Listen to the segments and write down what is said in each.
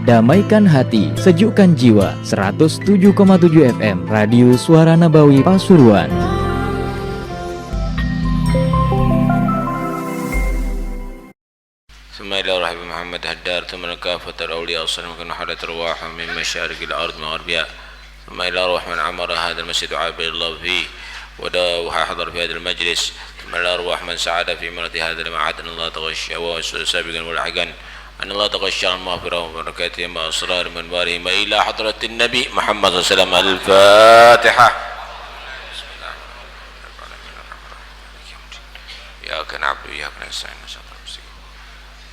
Damaikan hati, sejukkan jiwa. 107,7 FM Radio Suara Nabawi Pasuruan. Bismillahirrahmanirrahim. Muhammad haddar thumma kafatar awliya as-salam kana hadat arwah min masyariqil ard maghribiha. Bismillahirrahmanirrahim. Amara hadzal masjid abillah fi wa dawaha hadar fi hadzal majlis. Bismillahirrahmanirrahim. Sa'ada fi marati hadzal ma'ad Allah taghashsha wa sabiqan wal hagan. أن الله تغشى المغفرة وبركاته مع أسرار من بارهم إلى حضرة النبي محمد صلى الله عليه وسلم. الفاتحة. بسم الله الرحمن الرحيم. إياك نعبد وإياك نستعين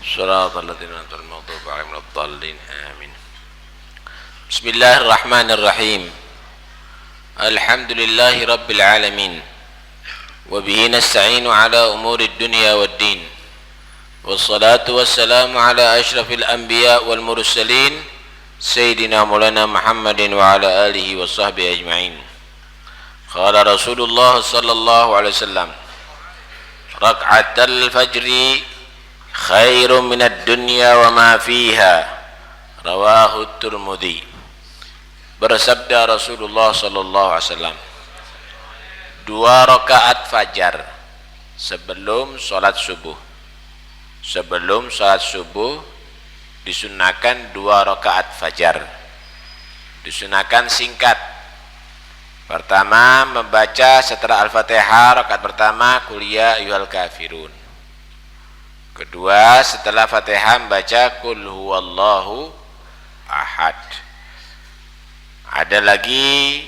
صراط الذين أنعمت عليهم غير المغضوب عليهم ولا الضالين آمين. بسم الله الرحمن الرحيم. الحمد لله رب العالمين وبه نستعين على أمور الدنيا والدين والصلاة والسلام على أشرف الأنبياء والمرسلين سيدنا مولانا محمد وعلى آله وصحبه أجمعين. قال رسول الله صلى الله عليه وسلم ركعة الفجر خير من الدنيا وما فيها. رواه الترمذي. Bersabda Rasulullah sallallahu alaihi wasallam, 2 rakaat fajar sebelum sholat subuh. Sebelum sholat subuh disunahkan 2 rakaat fajar. Disunahkan singkat. Pertama membaca setelah Al-Fatihah rakaat pertama qul ya ayyuhal kafirun. Kedua setelah Fatihah membaca qul huwallahu ahad. Ada lagi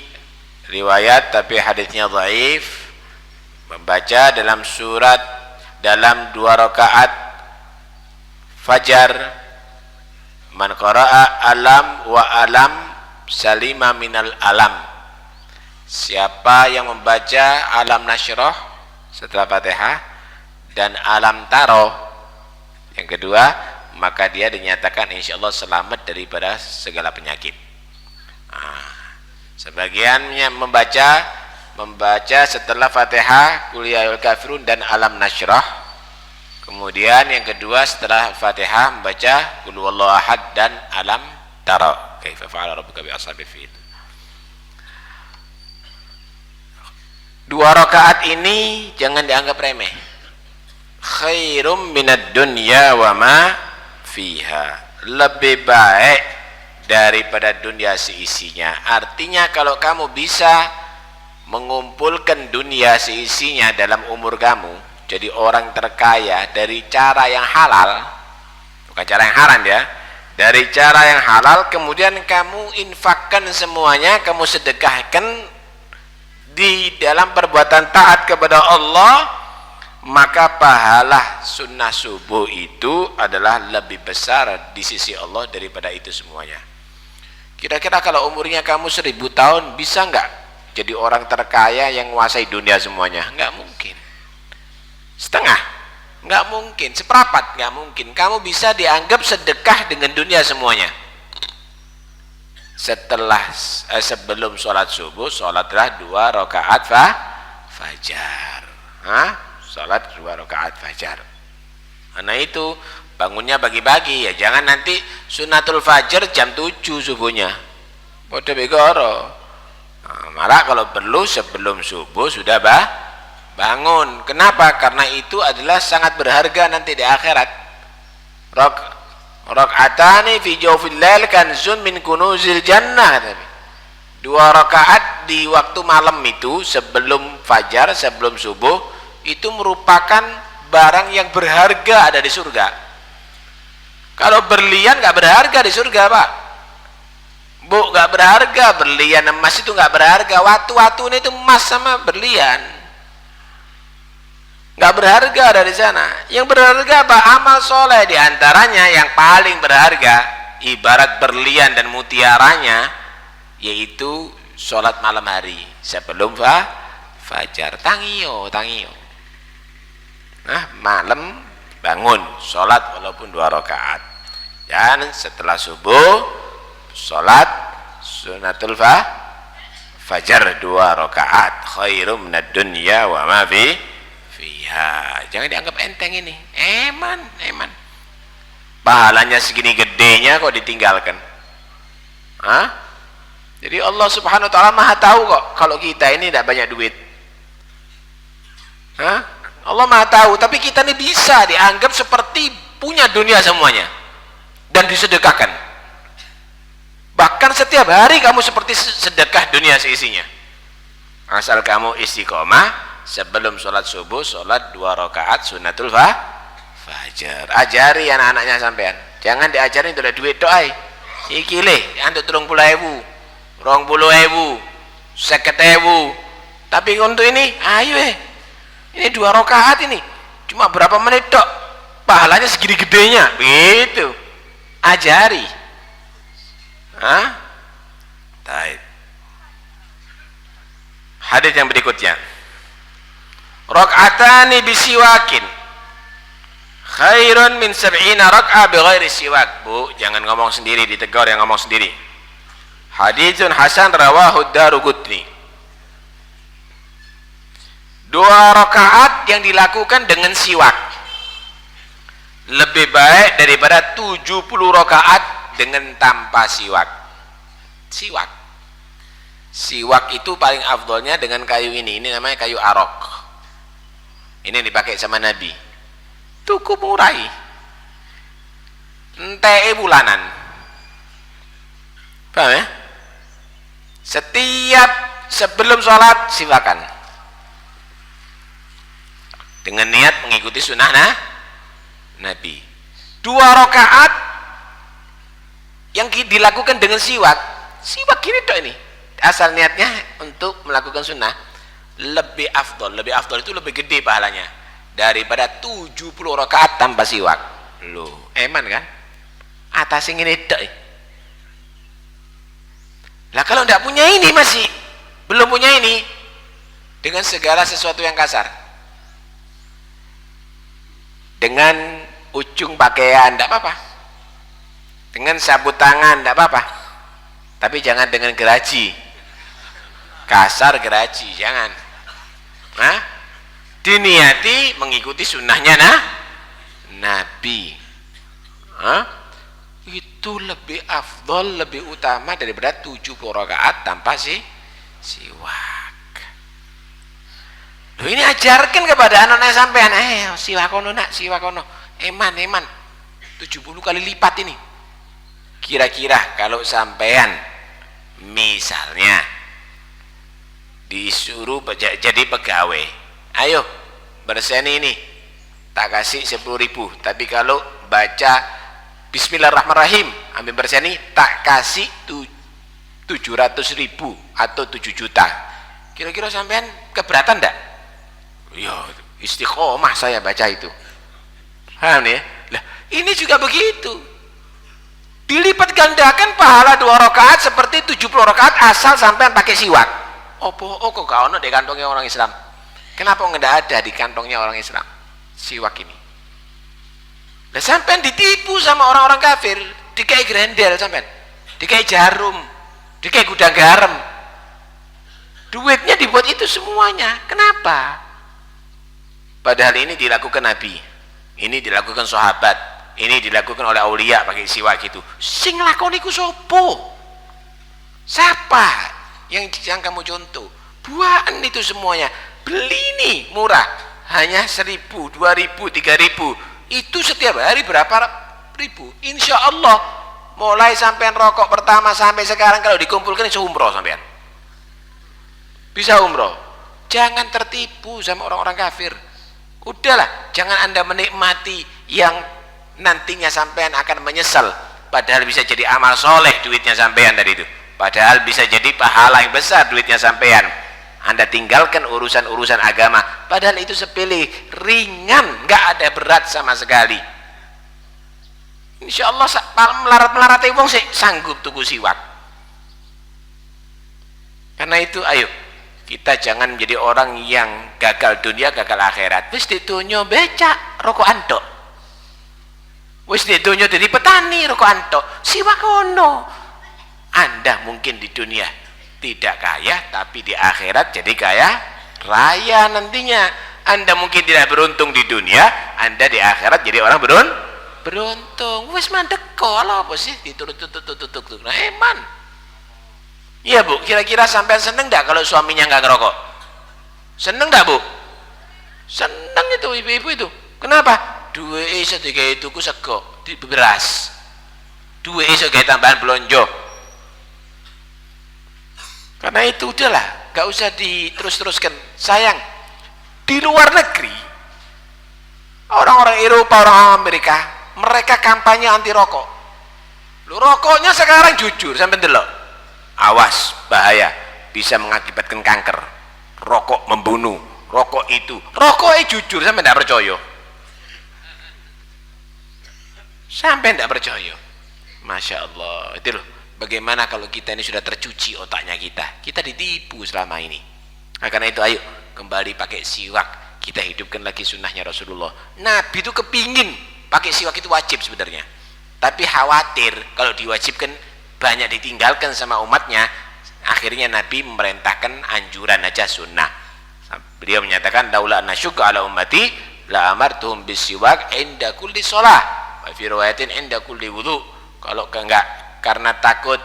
riwayat tapi hadisnya dhaif, membaca dalam 2 rakaat fajar man qara'a alam wa alam salima minal alam. Siapa yang membaca alam nasyrah setelah Fatihah dan alam taro yang kedua, maka dia dinyatakan insyaallah selamat daripada segala penyakit. Sebagiannya membaca setelah Fatihah qul ya ayyuhal kafirun dan alam nasyrah. Kemudian yang kedua setelah Fatihah membaca qul huwallahu ahad dan alam tara kaifa fa'ala rabbuka bi ashabil fil. 2 rakaat ini jangan dianggap remeh. Khairum minad dunya wa ma fiha. Lebih baik daripada dunia seisinya. Artinya kalau kamu bisa mengumpulkan dunia seisinya dalam umur kamu, jadi orang terkaya dari cara yang halal, bukan cara yang haram ya, dari cara yang halal, kemudian kamu infakkan semuanya, kamu sedekahkan di dalam perbuatan taat kepada Allah, maka pahala sunnah subuh itu adalah lebih besar di sisi Allah daripada itu semuanya. Kira-kira kalau umurnya kamu 1000 tahun, bisa nggak jadi orang terkaya yang menguasai dunia semuanya? Nggak mungkin. Setengah nggak mungkin, seperempat nggak mungkin. Kamu bisa dianggap sedekah dengan dunia semuanya. Sebelum sholat subuh, sholatlah 2 rakaat fajar. Sholat 2 rakaat fajar. Karena itu bangunnya bagi-bagi ya, jangan nanti sunatul fajar jam 7 subuhnya. Bodoh begoro. Malah kalau perlu sebelum subuh sudah bangun. Kenapa? Karena itu adalah sangat berharga nanti di akhirat. Rak'atani fi jawfil lail kanzun min kunuzil jannah. 2 rakaat di waktu malam itu sebelum fajar, sebelum subuh, itu merupakan barang yang berharga ada di surga. Kalau berlian nggak berharga di surga, Pak. Bu, nggak berharga. Berlian emas itu nggak berharga. Watu-watu ini itu emas sama berlian. Nggak berharga ada di sana. Yang berharga apa? Amal soleh. Di antaranya yang paling berharga, ibarat berlian dan mutiaranya, yaitu sholat malam hari sebelum fajar. Tangio. Malam bangun sholat walaupun 2 rakaat. Dan setelah subuh sholat sunatul fajar 2 rakaat. Khairum minad dunya wa ma fiha. fiha. Jangan dianggap enteng ini. Eman. Pahalanya segini gedenya kok ditinggalkan. Hah? Jadi Allah Subhanahu wa taala Maha tahu kok kalau kita ini tidak banyak duit. Hah? Allah Maha tahu, tapi kita ini bisa dianggap seperti punya dunia semuanya dan disedekahkan. Bahkan setiap hari kamu seperti sedekah dunia seisinya. Asal kamu istiqomah sebelum sholat subuh, sholat 2 rakaat sunnatul fajar. Ajari anak-anaknya sampean. Jangan diajarin itu duit doai. Iki le, antuk 30.000, 20.000, 50.000. Tapi untuk ini, ayo ini 2 rakaat ini. Cuma berapa menit tok. Pahalanya segini gedenya. Begitu. Ajari. Hah? Baik. Hadis yang berikutnya. Rak'atani bisiwakin khairun min 70 rak'ah bighairi siwak. Bu, jangan ngomong sendiri, ditegur yang ngomong sendiri. Haditsun hasan rawahu Daruqutni. 2 rakaat yang dilakukan dengan siwak lebih baik daripada 70 rakaat dengan tanpa siwak. Siwak itu paling afdolnya dengan kayu ini namanya kayu arok. Ini yang dipakai sama Nabi. Cukup murah. Ente bulanan. Paham ya? Setiap sebelum sholat siwakan. Dengan niat mengikuti sunnah Nabi. 2 rakaat yang dilakukan dengan siwak gini dok ini. Asal niatnya untuk melakukan sunnah lebih afdol itu lebih gede pahalanya daripada 70 rakaat tanpa siwak. Loh, eman kan? Atas ini dok. Lah kalau tidak punya ini masih belum punya ini dengan segala sesuatu yang kasar. Dengan ujung pakaian tidak apa-apa, dengan sapu tangan tidak apa-apa, tapi jangan dengan geraji kasar, geraji jangan. Nah, diniati mengikuti sunnahnya Nabi. Itu lebih afdol, lebih utama daripada 70 rakaat tanpa siwak. Loh, ini ajarkan kepada anak-anak sampean, siwakono nak, siwakono. Eman 70 kali lipat ini. Kira-kira kalau sampean misalnya disuruh jadi pegawai, ayo berseni ini tak kasih 10.000, tapi kalau baca Bismillahirrahmanirrahim ambil berseni tak kasih 700.000 atau 7 juta. Kira-kira sampean keberatan enggak? Ya istiqomah saya baca itu. Paham nih? Lah, ini juga begitu. Dilipat gandakan pahala 2 rakaat seperti 70 rakaat asal sampean pakai siwak. Kok gak ono di kantongnya orang Islam? Kenapa enggak ada di kantongnya orang Islam? Siwak ini. Lah sampean ditipu sama orang-orang kafir, dikai grendel sampean, dikai jarum, dikai gudang garam. Duitnya dibuat itu semuanya. Kenapa? Padahal ini dilakukan Nabi, ini dilakukan sahabat, ini dilakukan oleh aulia pakai siwak itu. Sing lakoni ku sopo? Siapa yang kamu contoh? Buaan itu semuanya. Beli nih murah, hanya 1.000, 2.000, 3.000. Itu setiap hari berapa ribu? Insya Allah mulai sampai rokok pertama sampai sekarang kalau dikumpulkan bisa umroh sampean. Bisa umroh. Jangan tertipu sama orang-orang kafir. Udahlah, jangan Anda menikmati yang nantinya sampean akan menyesal. Padahal bisa jadi amal soleh duitnya sampean dari itu. Padahal bisa jadi pahala yang besar duitnya sampean. Anda tinggalkan urusan-urusan agama. Padahal itu sepele, ringan, nggak ada berat sama sekali. Insya Allah melarat-melarat wong sih sanggup tuku siwak. Karena itu ayo kita jangan menjadi orang yang gagal dunia, gagal akhirat. Wis ditunyo becak rokok antok. Wis ditunyo jadi petani rokok antok. Siwak ono. Anda mungkin di dunia tidak kaya, tapi di akhirat jadi kaya raya nantinya. Anda mungkin tidak beruntung di dunia, Anda di akhirat jadi orang beruntung. Wes mandek kalau apa sih ditutup. Nah, eman. Iya Bu, kira-kira sampai seneng enggak kalau suaminya enggak ngerokok? Seneng enggak Bu? Seneng itu ibu-ibu itu. Kenapa? Duwe iso digawe tuku sego, di beras. Duwe iso gawe tambahan belonjo. Karena itu udahlah, enggak usah diterus-teruskan. Sayang, di luar negeri orang-orang Eropa, orang Amerika, mereka kampanye anti rokok. Lu rokoknya sekarang jujur sampai delok. Awas, bahaya, bisa mengakibatkan kanker. Rokok membunuh, rokok itu. Rokoknya jujur sampai tidak percaya. Sampai tidak percaya. Masya Allah, itu loh. Bagaimana kalau kita ini sudah tercuci otaknya kita ditipu selama ini. Nah, karena itu ayo kembali pakai siwak, kita hidupkan lagi sunnahnya Rasulullah. Nabi itu kepingin pakai siwak itu wajib sebenarnya, tapi khawatir kalau diwajibkan banyak ditinggalkan sama umatnya, akhirnya Nabi memerintahkan anjuran aja sunnah. Beliau menyatakan laula nasyukka ala ummati la amartuhum bisiwak inda kulli shalah wa fi riwayatin inda kulli wudu. Kalau enggak karena takut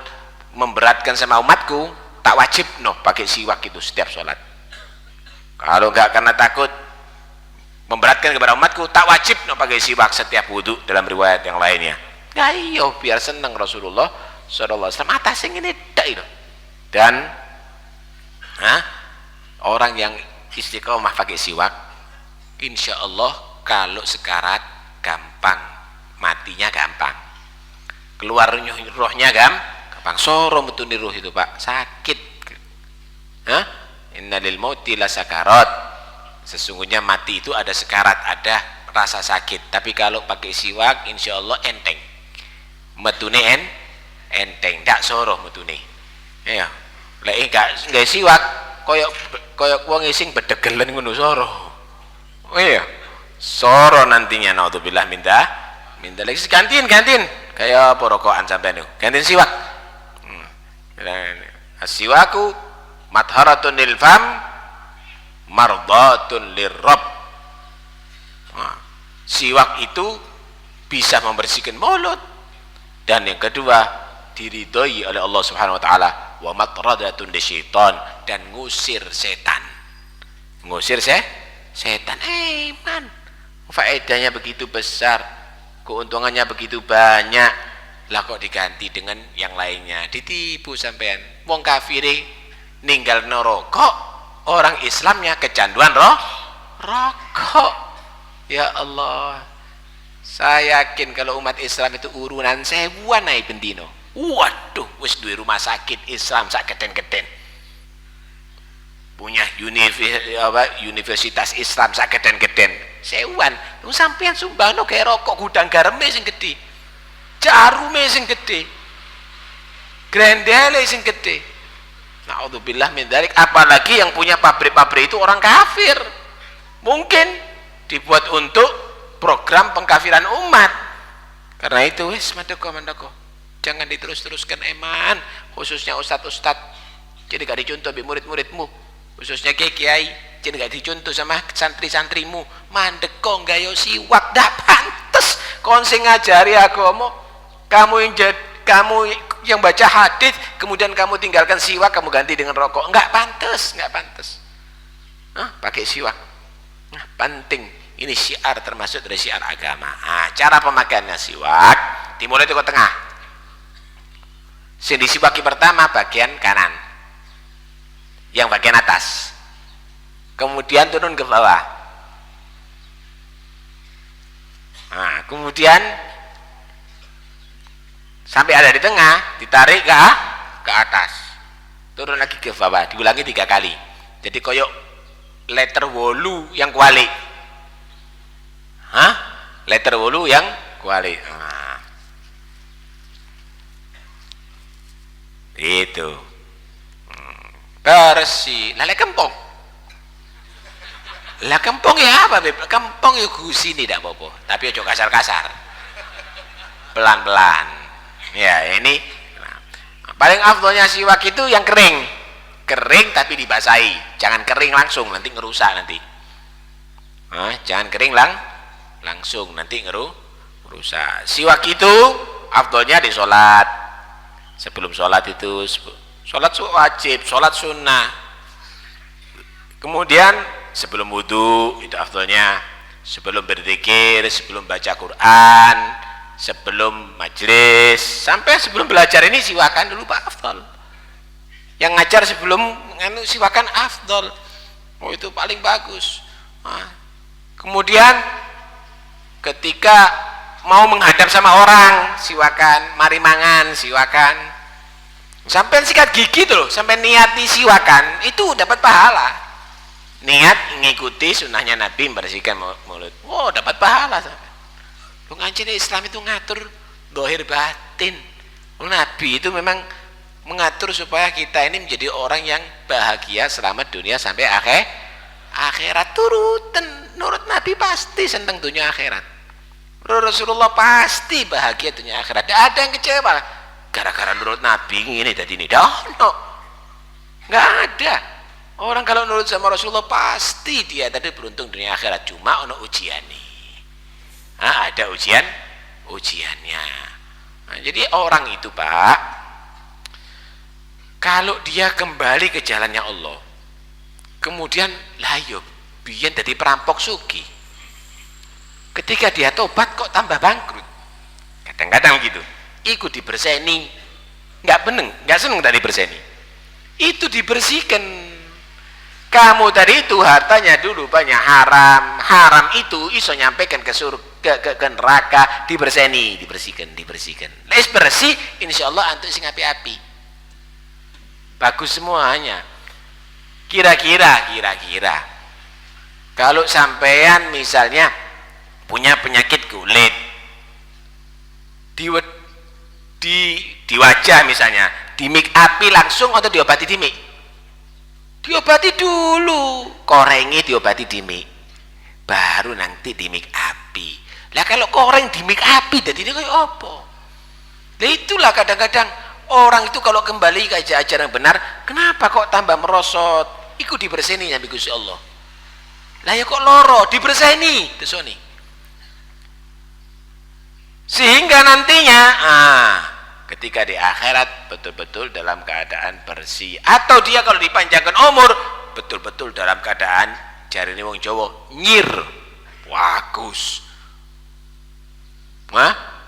memberatkan sama umatku, tak wajib pakai siwak itu setiap sholat. Kalau enggak karena takut memberatkan kepada umatku, tak wajib pakai siwak setiap wudhu dalam riwayat yang lainnya. Ya iyo, biar senang Rasulullah sallallahu alaihi wasallam atas yang ini itu. Dan orang yang istiqomah pakai siwak, insya Allah kalau sekarat gampang, matinya gampang, keluar rohnya gampang. Soro metuni roh itu Pak, sakit. Innalil mauti la sakarat. Sesungguhnya mati itu ada sekarat, ada rasa sakit. Tapi kalau pakai siwak, insya Allah enteng. Metune enteng, tak soro metune. Ya, lek enggak siwak, koyok wong ising bedegelen ngono soro. Oh iya, soro nantinya naudzubillah minta lagi gantiin kayak porokokan sampean niku. Gantiin siwak. Siwaku matharatun lil fam mardatun lirrabb. Siwak itu bisa membersihkan mulut, dan yang kedua diridhoi oleh Allah Subhanahu wa taala, wa matradatun lisyaitan, dan ngusir setan. Setan. Man, faedahnya begitu besar, keuntungannya begitu banyak, lah kok diganti dengan yang lainnya, ditipu sampean. Wong kafire ninggal neraka, orang Islamnya kecanduan rokok. Ya Allah, saya yakin kalau umat Islam itu urunan sewuan naik bendino. Waduh, wis duwe rumah sakit Islam sak keten-keten, punya universitas Islam sak keten-keten, sewuan. Lu sampean sumbangno kayak rokok gudang gareme sing gede, jarume sing gede, grendele sing gede. Naudzubillah min dzalik. Apalagi yang punya pabrik-pabrik itu orang kafir, mungkin dibuat untuk program pengkafiran umat. Karena itu wis mandeko, jangan diterus-teruskan eman, khususnya ustadz-ustadz. Jadi gak dicontoh bi murid-muridmu, khususnya kiai, jadi gak dicontoh sama santri-santrimu. Mandeko gayo siwak, dak pantes kon sing ngajari agama, kamu yang baca hadis kemudian kamu tinggalkan siwak, kamu ganti dengan rokok. Enggak pantes. Pakai siwak. Nah, penting. Ini syiar, termasuk dari syiar agama. Cara pemakaiannya siwak dimulai dari tengah. Sing disiwaki pertama bagian kanan, yang bagian atas, kemudian turun ke bawah. Kemudian sampai ada di tengah, ditarik ke atas, turun lagi ke bawah, diulangi 3 kali. Jadi koyok letter wolu yang kuali. Letter wolu yang kuali. Itu bersih. Lale kempong. Lah kempong ya apa Beb? Kempong ya gusini tidak apa-apa, tapi ojo kasar-kasar, pelan-pelan ya. Ini paling afdolnya siwak itu yang kering tapi dibasahi, jangan kering langsung, nanti ngerusak nanti. Jangan kering langsung, nanti rusak. Siwak itu afdolnya di sholat. Sebelum sholat itu, sholat wajib, sholat sunnah. Kemudian sebelum wudhu itu afdolnya. Sebelum berzikir, sebelum baca Quran, sebelum majlis, sampai sebelum belajar ini siwakan dulu Pak, afdol. Yang ngajar sebelum siwakan afdol. Itu paling bagus. Kemudian ketika mau menghadap sama orang, siwakan. Mari mangan, siwakan. Sampai sikat gigi tuh, sampai niati siwakan, itu dapat pahala. Niat mengikuti sunnahnya Nabi membersihkan mulut. Dapat pahala. Lu ngaji Islam itu ngatur dohir batin. Nabi itu memang mengatur supaya kita ini menjadi orang yang bahagia selama dunia sampai akhirat. Nurut Nabi pasti senang dunia akhirat. Rasulullah pasti bahagia dunia akhirat. Tidak ada yang kecewa gara-gara nurut Nabi ini tadi ini. Nggak ada. Orang kalau nurut sama Rasulullah pasti dia tadi beruntung dunia akhirat. Cuma ono ujian nih. Ada ujiannya. Jadi orang itu Pak, kalau dia kembali ke jalannya Allah, kemudian layo biyen jadi perampok sugi. Ketika dia tobat kok tambah bangkrut. Kadang-kadang gitu. Ikut diberseni, nggak seneng tadi berseni. Itu dibersihkan. Kamu tadi itu hartanya dulu banyak haram itu iso nyampaikan ke surga ke neraka, dibersihkan. Les bersih, insya Allah antuk sing api-api. Bagus semuanya. Kira-kira kalau sampean misalnya punya penyakit kulit di wajah misalnya, di make upi langsung atau diobati di make? Diobati dulu, korengi diobati di make, baru nanti di make upi. Lah kalau koreng di make upi jadi ini kayak apa? Lah itulah kadang-kadang orang itu kalau kembali ke ajaran yang benar, kenapa kok tambah merosot? Iku diberseni Nabi Gusti Allah. Lah ya kok loro diberseni desoni. Sehingga nantinya ketika di akhirat betul-betul dalam keadaan bersih, atau dia kalau dipanjangkan umur betul-betul dalam keadaan jarine wong Jawa nyir bagus.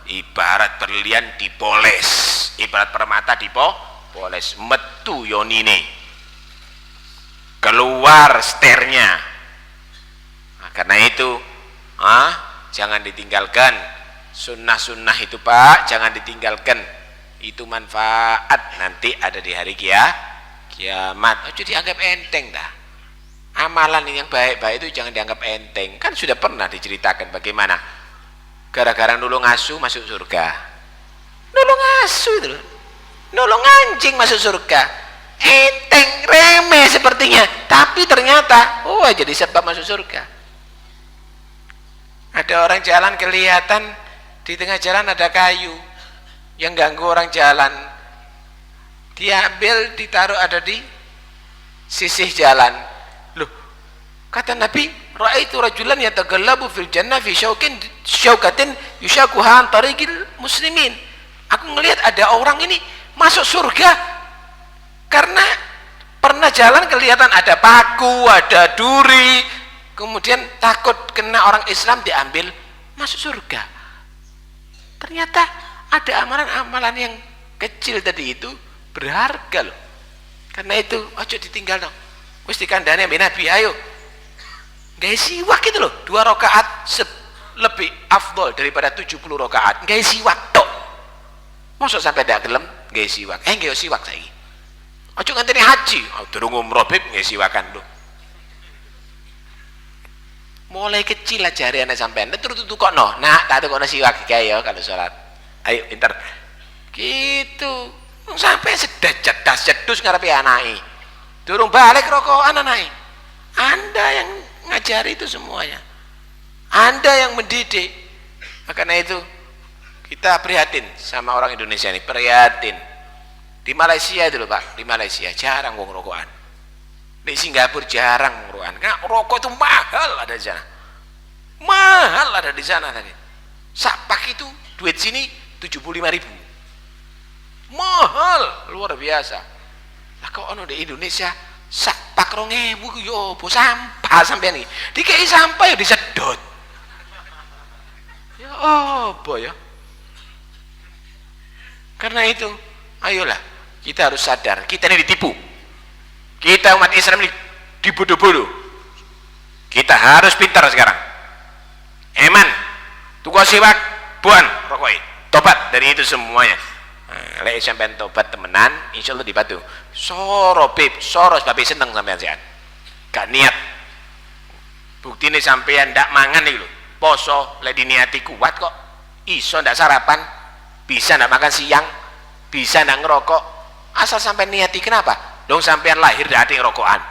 Ibarat berlian dipoles, ibarat permata dipoles, metu yonine, keluar sternya. Karena itu jangan ditinggalkan sunnah-sunnah itu Pak, jangan ditinggalkan. Itu manfaat nanti ada di hari kiamat. Ojo dianggap enteng dah. Amalan yang baik-baik itu jangan dianggap enteng. Kan sudah pernah diceritakan bagaimana gara-gara nulung asu masuk surga. Nulung asu itu, nulung anjing masuk surga. Enteng, remeh sepertinya, tapi ternyata jadi sebab masuk surga. Ada orang jalan kelihatan di tengah jalan ada kayu yang ganggu orang jalan, diambil ditaruh ada di sisih jalan. Loh, kata Nabi, ra'aitu rajulan yataghallabu fil jannah fi syaukatin yushakuha an tariqil muslimin. Aku ngelihat ada orang ini masuk surga karena pernah jalan kelihatan ada paku, ada duri, kemudian takut kena orang Islam diambil masuk surga. Ternyata ada amalan-amalan yang kecil tadi itu berharga loh. Karena itu ojo ditinggal dong. Wis dikandani ambek Nabi, ayo. Gawe siwak itu loh, 2 rakaat lebih afdol daripada 70 rakaat. Gawe siwak tok. Mosok sampai ndak gelem gawe siwak. Gawe siwak saiki. Ojo nganteni haji, durung umroh beb gawe siwakan lho. Mulai kecil ajari anak sampean, terus tukokno. Nah, tak tukokno siwak gawe ya kalau salat. Ayo pinter gitu sampai sedas jedus ngarepe anake durung balik rokokan anake. Anda yang ngajari itu semuanya, Anda yang mendidik. Karena itu kita prihatin sama orang Indonesia ini, prihatin. Di Malaysia itu loh Pak, di Malaysia jarang wong rokokan, di Singapura jarang rokokan, karena rokok itu mahal ada di sana. mahal ada di sana tadi. Sak pak itu duit sini 75.000, mahal luar biasa. Lah kok ono di Indonesia sak pak 2.000 yo apa sampah sampean iki. Dikei sampah ya disedot. Ya apa ya? Karena itu, ayolah kita harus sadar kita ini ditipu. Kita umat Islam ini dibodoh-bodoh. Kita harus pintar sekarang. Eman, tukang siwak, buan rokok, tobat dari itu semuanya. Lek sampean tobat temenan, insya Allah dibantu. Soros babi seneng sampean sehat. Gak niat. Bukti ini sampean ndak mangan nih lho. Poso, lek diniati kuat kok. Iso ndak sarapan, bisa ndak makan siang, bisa ndak ngerokok. Asal sampean niati, kenapa? Dong sampean lahir dak ada ngerokokan.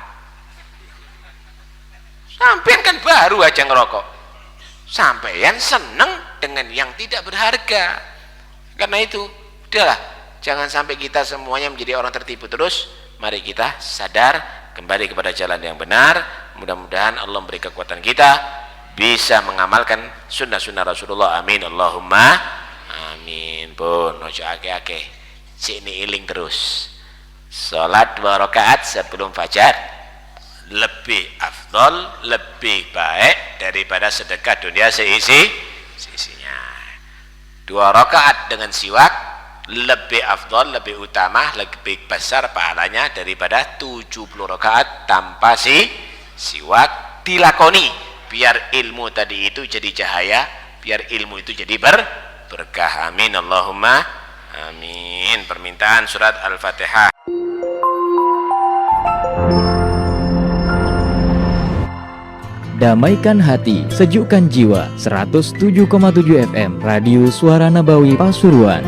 Sampean kan baru aja ngerokok. Sampean seneng dengan yang tidak berharga. Karena itu, udahlah, jangan sampai kita semuanya menjadi orang tertipu terus. Mari kita sadar, kembali kepada jalan yang benar. Mudah-mudahan Allah memberi kekuatan kita bisa mengamalkan sunnah-sunnah Rasulullah. Amin Allahumma amin. Pun ojo ake-ake, sini iling terus. Salat 2 rakaat sebelum fajar lebih afdol, lebih baik daripada sedekah dunia sisinya. 2 rakaat dengan siwak lebih afdol, lebih utama, lebih besar pahalanya daripada 70 rakaat tanpa siwak. Dilakoni biar ilmu tadi itu jadi cahaya, biar ilmu itu jadi berkah. Amin Allahumma amin. Permintaan surat Al-Fatihah. Damaikan hati, sejukkan jiwa. 107,7 FM Radio Suara Nabawi Pasuruan.